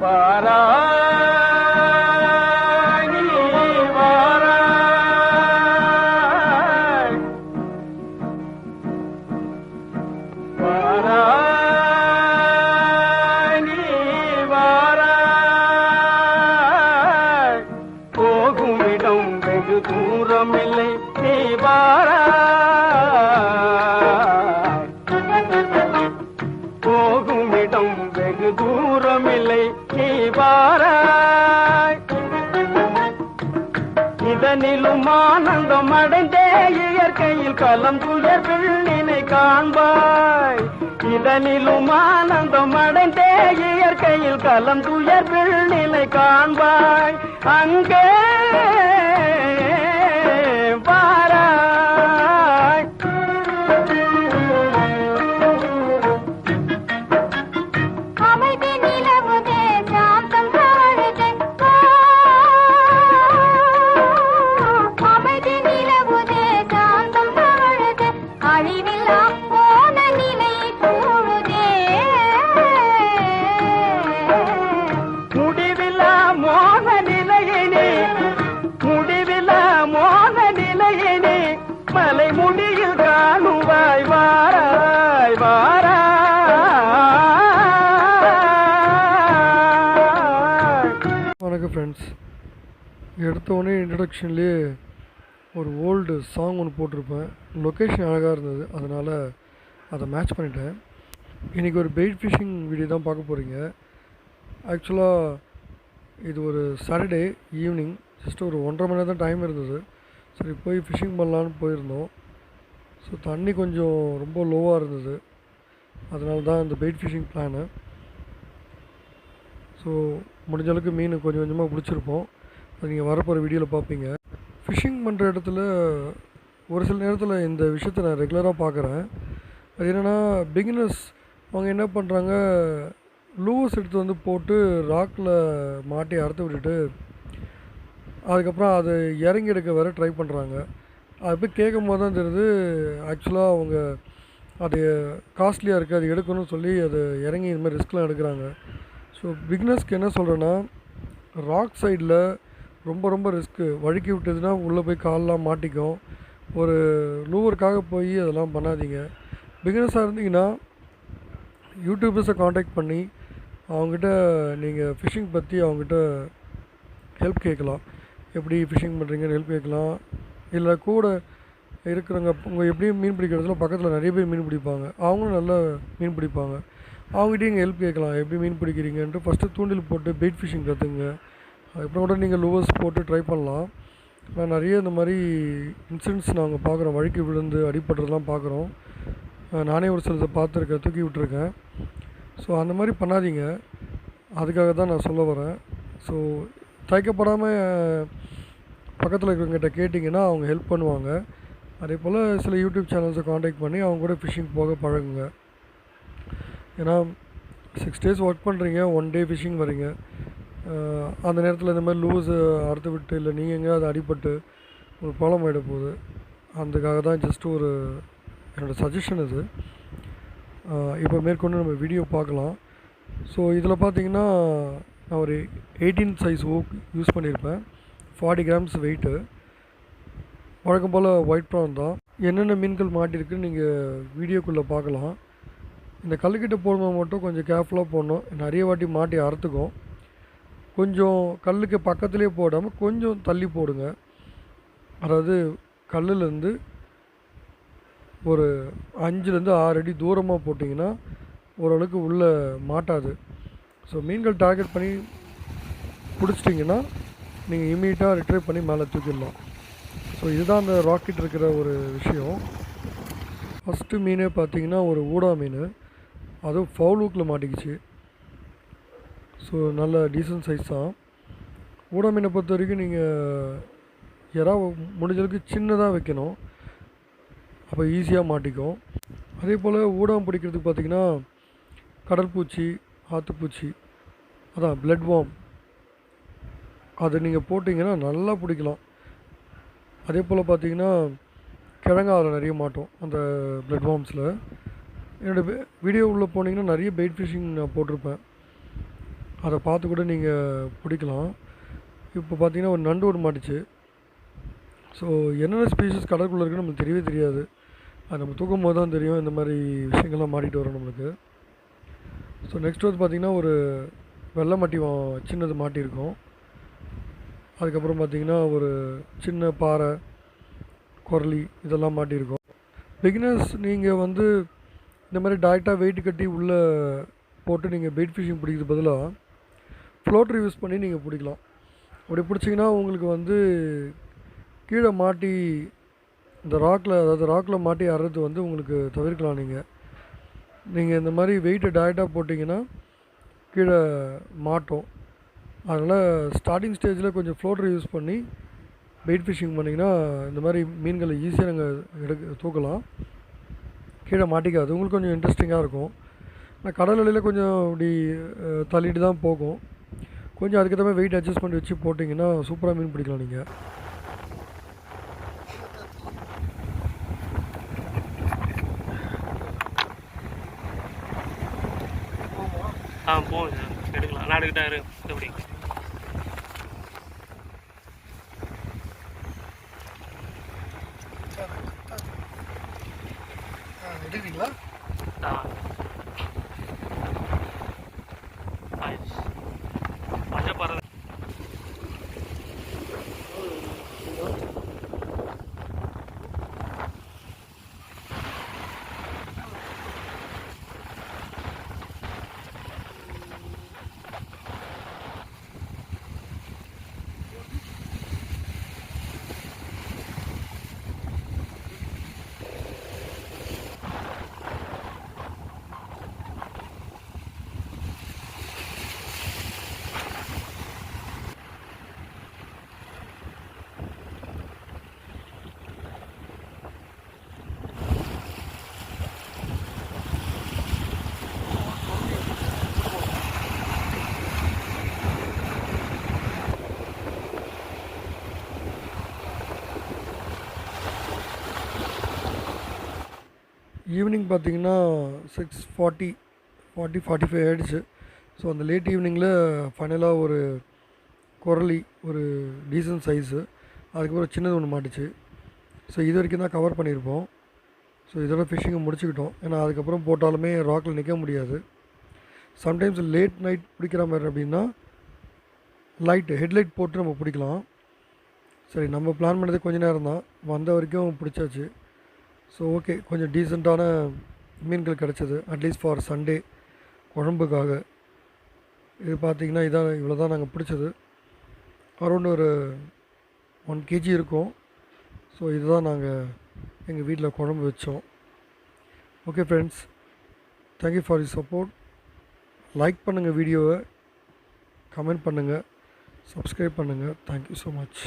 வாராய் நீ வாராய் வாராய் நீ வாராய் போகுமிடம் வெகு தூரமில்லை நீ வாராய் போகுமிடம் வெகு தூரமில்லை நீ வாராய் இதனிலும் ஆனந்தம் அடைந்தே இயற்கையில் கலம் துயர் பிள்ளினை காண்பாய் இதனிலும் ஆனந்தம் அடைந்தே இயற்கையில் கலம் துயர் பிள்ளினை காண்பாய் அங்கே வாராய் அமைதி நிலவுதே சாந்தம் தாழுதே அமைதி நிலவுதே சாந்தம் தாழுதே அழிவில்லா போன நிலை கூடுதே முடிவில்லா மோன நிலையினே முடிவில்லா மோன நிலையினே மலை முடியில் காணுவாய் வாராய் வாராய் வணக்கம் ஃப்ரெண்ட்ஸ், எடுத்தோடனே இன்ட்ரடக்ஷன்லேயே ஒரு ஓல்டு சாங் ஒன்று போட்டிருப்பேன். லொக்கேஷன் அழகாக இருந்தது, அதனால் அதை மேட்ச் பண்ணிட்டேன். இன்றைக்கி ஒரு பெயிட் ஃபிஷிங் வீடியோ தான் பார்க்க போகிறீங்க. ஆக்சுவலாக இது ஒரு சாட்டர்டே ஈவினிங், ஜஸ்ட் ஒரு 1.5 மணி நேரம் தான் டைம் இருந்தது. சரி போய் ஃபிஷிங் பண்ணலான்னு போயிருந்தோம். ஸோ தண்ணி கொஞ்சம் ரொம்ப லோவாக இருந்தது, அதனால தான் இந்த பெயிட் ஃபிஷிங் பிளானு. ஸோ முடிஞ்ச அளவுக்கு மீன் கொஞ்சம் கொஞ்சமாக பிடிச்சிருப்போம். அது நீங்கள் வரப்போகிற வீடியோவில் பார்ப்பீங்க. ஃபிஷிங் பண்ணுற இடத்துல ஒரு சில நேரத்தில் இந்த விஷயத்தை நான் ரெகுலராக பார்க்குறேன். அது என்னென்னா, பிகினர்ஸ் அவங்க என்ன பண்ணுறாங்க, லூஸ் எடுத்து வந்து போட்டு ராக்கில் மாட்டி அறுத்து விட்டுட்டு அதுக்கப்புறம் அதை இறங்கி எடுக்க வேறு ட்ரை பண்ணுறாங்க. அது போய் கேட்கும் போது தான் தெரியுது, ஆக்சுவலாக அவங்க அது காஸ்ட்லியாக இருக்குது, அது எடுக்கணும்னு சொல்லி அது இறங்கி இது மாதிரி ரிஸ்க்லாம் எடுக்கிறாங்க. ஸோ பிகினர்ஸ்க்கு என்ன சொல்கிறேன்னா, ராக் சைடில் ரொம்ப ரொம்ப ரிஸ்க்கு. வழுக்கி விட்டதுன்னா உள்ளே போய் காலெலாம் மாட்டிக்கும். ஒரு லூவருக்காக போய் அதெல்லாம் பண்ணாதீங்க. பிகினர்ஸாக இருந்தீங்கன்னா யூடியூபர்ஸை காண்டாக்ட் பண்ணி அவங்ககிட்ட நீங்கள் ஃபிஷிங் பற்றி அவங்ககிட்ட ஹெல்ப் கேட்கலாம். எப்படி ஃபிஷிங் பண்ணுறீங்கன்னு ஹெல்ப் கேட்கலாம். இல்லை கூட இருக்கிறவங்க உங்கள் எப்படியும் மீன் பிடிக்கிறதுல பக்கத்தில் நிறைய பேர் மீன் பிடிப்பாங்க, அவங்களும் நல்லா மீன் பிடிப்பாங்க. அவங்ககிட்ட நீங்கள் ஹெல்ப் கேட்கலாம், எப்படி மீன் பிடிக்கிறீங்கன்ட்டு. ஃபஸ்ட்டு தூண்டில் போட்டு பெயிட் ஃபிஷிங் கற்றுங்க. அதுக்கப்புறம் கூட நீங்கள் லூவர்ஸ் போட்டு ட்ரை பண்ணலாம். நான் நிறைய இந்த மாதிரி இன்சிடென்ட்ஸ் நாங்கள் பார்க்குறோம், வழுக்கி விழுந்து அடிபடுறதுலாம் பார்க்குறோம். நானே ஒரு சிலதை பார்த்துருக்கேன், தூக்கி விட்டுருக்கேன். ஸோ அந்த மாதிரி பண்ணாதீங்க, அதுக்காக தான் நான் சொல்ல வரேன். ஸோ தயக்கப்படாமல் பக்கத்தில் இருக்கிறவங்ககிட்ட கேட்டிங்கன்னா அவங்க ஹெல்ப் பண்ணுவாங்க. அதே போல் சில யூடியூப் சேனல்ஸை காண்டாக்ட் பண்ணி அவங்க கூட ஃபிஷிங் போக பழகுங்க. ஏன்னா 6 days ஒர்க் பண்ணுறீங்க, 1 day ஃபிஷிங் வரீங்க. அந்த நேரத்தில் இந்த மாதிரி லூஸு அறுத்து விட்டு இல்லை நீங்கள் எங்கேயாவது அடிபட்டு ஒரு ப்ராப்ளம் ஆகிட போகுது. அதுக்காக தான் ஜஸ்ட் ஒரு என்னோடய சஜஷன் இது. இப்போ மேற்கொண்டு நம்ம வீடியோ பார்க்கலாம். ஸோ இதில் பார்த்தீங்கன்னா நான் ஒரு 18 size ஓக் யூஸ் பண்ணியிருப்பேன். 40 grams வெயிட்டு. வழக்கம் போல் ஒயிட் ப்ரான் தான். என்னென்ன மீன்கள் மாட்டிருக்குன்னு நீங்கள் வீடியோக்குள்ளே பார்க்கலாம். இந்த கல்லுக்கிட்ட போடும்போது மட்டும் கொஞ்சம் கேர்ஃபுல்லாக போடணும். நிறைய வாட்டி மாட்டி அறுத்துக்கும். கொஞ்சம் கல்லுக்கு பக்கத்துலேயே போடாமல் கொஞ்சம் தள்ளி போடுங்க. அதாவது கல்லுலேருந்து ஒரு 5 to 6 அடி தூரமாக போட்டிங்கன்னா ஓரளவுக்கு உள்ளே மாட்டாது. ஸோ மீன்கள் டார்கெட் பண்ணி பிடிச்சிட்டிங்கன்னா நீங்கள் இமீடியட்டாக ரிட்ரைவ் பண்ணி மேலே தூக்கிடலாம். ஸோ இதுதான் அந்த ராக்கெட் இருக்கிற ஒரு விஷயம். ஃபஸ்ட்டு மீனே பார்த்தீங்கன்னா ஒரு ஊடா மீன், அதுவும் ஃபவுல் ஹூக்கில் மாட்டிக்கிச்சு. ஸோ நல்ல டீசன்ட் சைஸ் தான். ஊடா மீனை பொறுத்த வரைக்கும் நீங்கள் யாராவது முடிஞ்சளவுக்கு சின்னதாக வைக்கணும், அப்போ ஈஸியாக மாட்டிக்கும். அதே போல் ஊடாம் பிடிக்கிறதுக்கு பார்த்திங்கன்னா கடல் பூச்சி, ஆற்றுப்பூச்சி, அதான் பிளட் வார்ம், அதை நீங்கள் போட்டிங்கன்னா நல்லா பிடிக்கலாம். அதே போல் பார்த்திங்கன்னா கிழங்கா அதில் நிறைய மாட்டோம் அந்த பிளட் வார்ம்ஸில். என்னோடய வீடியோ உள்ளே போனீங்கன்னா நிறைய பெயிட் ஃபிஷிங் நான் போட்டிருப்பேன். அதை பார்த்து கூட நீங்கள் பிடிக்கலாம். இப்போ பார்த்தீங்கன்னா ஒரு நண்டு ஒன்று மாட்டுச்சு. ஸோ என்னென்ன ஸ்பீஷஸ் கடலுக்குள்ளே இருக்குன்னு நமக்கு தெரியவே தெரியாது. அது நம்ம தூக்கும் போது தான் தெரியும் இந்த மாதிரி விஷயங்கள்லாம் மாட்டிகிட்டு வரும் நம்மளுக்கு. ஸோ நெக்ஸ்ட் வந்து பார்த்திங்கன்னா ஒரு வெள்ளை மட்டி சின்னது மாட்டியிருக்கோம். அதுக்கப்புறம் பார்த்திங்கன்னா ஒரு சின்ன பாறை, குரலி இதெல்லாம் மாட்டியிருக்கோம். பிகினர்ஸ் நீங்கள் வந்து இந்த மாதிரி டைரெக்டாக வெயிட் கட்டி உள்ளே போட்டு நீங்கள் பெயிட் ஃபிஷிங் பிடிக்கிறது பதிலாக ஃப்ளோட்டர் யூஸ் பண்ணி நீங்கள் பிடிக்கலாம். அப்படி பிடிச்சிங்கன்னா உங்களுக்கு வந்து கீழே மாட்டி இந்த ராக்கில் மாட்டி அறுறது வந்து உங்களுக்கு தவிர்க்கலாம். நீங்கள் இந்த மாதிரி வெயிட்டை டைரெக்டாக போட்டிங்கன்னா கீழே மாட்டோம். அதனால் ஸ்டார்டிங் ஸ்டேஜில் கொஞ்சம் ஃப்ளோட்டர் யூஸ் பண்ணி பெயிட் ஃபிஷிங் பண்ணிங்கன்னா இந்த மாதிரி மீன்களை ஈஸியாக நாங்கள் தூக்கலாம். கீழே மாட்டிக்காது. உங்களுக்கு கொஞ்சம் இன்ட்ரெஸ்டிங்காக இருக்கும். ஆனால் கடல் அலையில் கொஞ்சம் இப்படி தள்ளிட்டு தான் போகும். கொஞ்சம் அதுக்கேற்ற மாதிரி வெயிட் அட்ஜஸ்ட் பண்ணி வச்சு போட்டிங்கன்னா சூப்பராக மீன் பிடிக்கலாம் நீங்கள். போங்க எடுக்கலாம். நான் எடுக்கிட்டாரு எப்படி எடுக்கிறீங்களா? மஞ்சள் பறவை ஈவினிங் பார்த்திங்கன்னா 6:45 ஆகிடுச்சு. ஸோ அந்த லேட் ஈவினிங்கில் ஃபைனலாக ஒரு குரலி ஒரு டீசன்ட் சைஸு, அதுக்கப்புறம் சின்னது ஒன்று மாட்டுச்சு. ஸோ இது வரைக்கும் தான் கவர் பண்ணியிருப்போம். ஸோ இதோட ஃபிஷ்ஷிங்கை முடிச்சுக்கிட்டோம். ஏன்னா அதுக்கப்புறம் போட்டாலுமே ராக்கில் நிற்க முடியாது. சம்டைம்ஸ் லேட் நைட் பிடிக்கிற மாதிரி அப்படின்னா ஹெட்லைட் போட்டு நம்ம பிடிக்கலாம். சரி, நம்ம பிளான் பண்ணது கொஞ்சம் நேரம் தான், வந்த வரைக்கும் பிடிச்சாச்சு. ஸோ ஓகே, கொஞ்சம் டீசெண்டான மீன்கள் கிடச்சிது அட்லீஸ்ட் ஃபார் சண்டே குழம்புக்காக. இது பார்த்திங்கன்னா இவ்வளோ தான் நாங்கள் பிடிச்சது. அரௌண்ட் ஒரு 1 kg இருக்கும். ஸோ இதுதான் நாங்கள் எங்கள் வீட்டில் குழம்பு வச்சோம். Okay friends, thank you for you support. Like பண்ணுங்கள் வீடியோவை, கமெண்ட் பண்ணுங்கள், சப்ஸ்கிரைப் பண்ணுங்கள். Thank you so much.